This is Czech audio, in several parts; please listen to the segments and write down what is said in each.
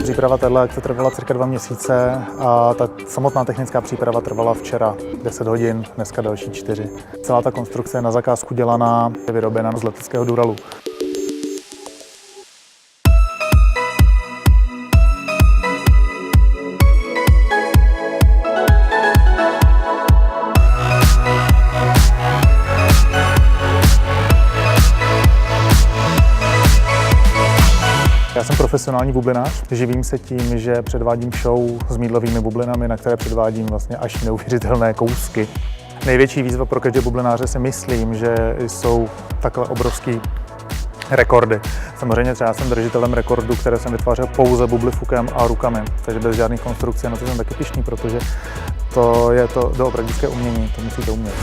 Příprava téhle akce trvala cirka 2 měsíce a ta samotná technická příprava trvala včera 10 hodin, dneska další 4. Celá ta konstrukce je na zakázku dělaná, je vyrobena z leteckého duralu. Já jsem profesionální bublinář, živím se tím, že předvádím show s mýdlovými bublinami, na které předvádím vlastně až neuvěřitelné kousky. Největší výzva pro každé bublináře si myslím, že jsou takhle obrovský rekordy. Samozřejmě třeba jsem držitelem rekordu, které jsem vytvářel pouze bublifukem a rukami, takže bez žádných konstrukcí, na to jsem taky pyšný, protože to je to doopravdické umění, to musíte umět.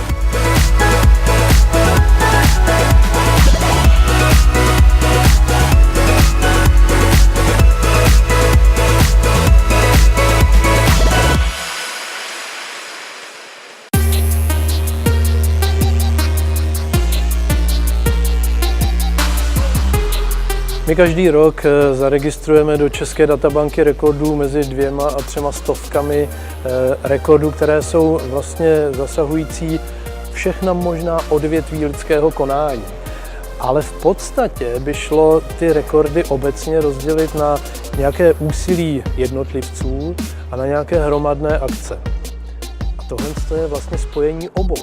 My každý rok zaregistrujeme do České databanky rekordů mezi 200 a 300 rekordů, které jsou vlastně zasahující všechna možná odvětví lidského konání. Ale v podstatě by šlo ty rekordy obecně rozdělit na nějaké úsilí jednotlivců a na nějaké hromadné akce. A tohle je vlastně spojení obou.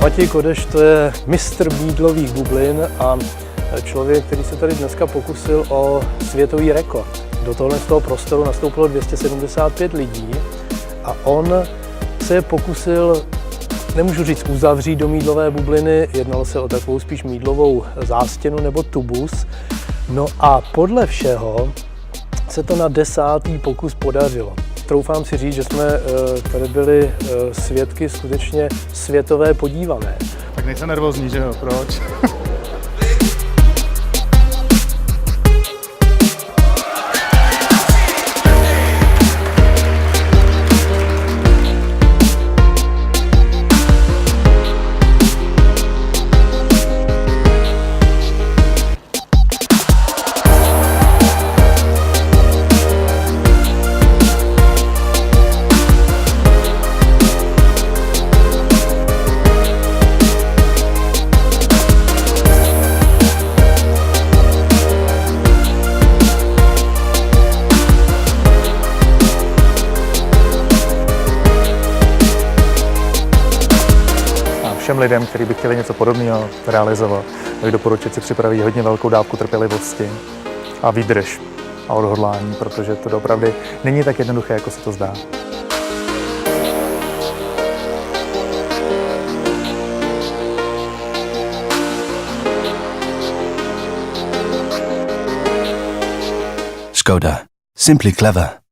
Matěj Kodeš to je mistr mýdlových bublin a člověk, který se tady dneska pokusil o světový rekord. Do toho prostoru nastoupilo 275 lidí a on se pokusil, nemůžu říct uzavřít do mýdlové bubliny, jednalo se o takovou spíš mýdlovou zástěnu nebo tubus. No a podle všeho se to na 10. pokus podařilo. Troufám si říct, že jsme tady byli svědky skutečně světové podívané. Tak nejsem nervózní, že jo? Proč? Všem lidem, kteří by chtěli něco podobného realizovat, bych doporučit si připravit hodně velkou dávku trpělivosti a výdrž a odhodlání, protože to opravdu není tak jednoduché, jako se to zdá. Škoda. Simply clever.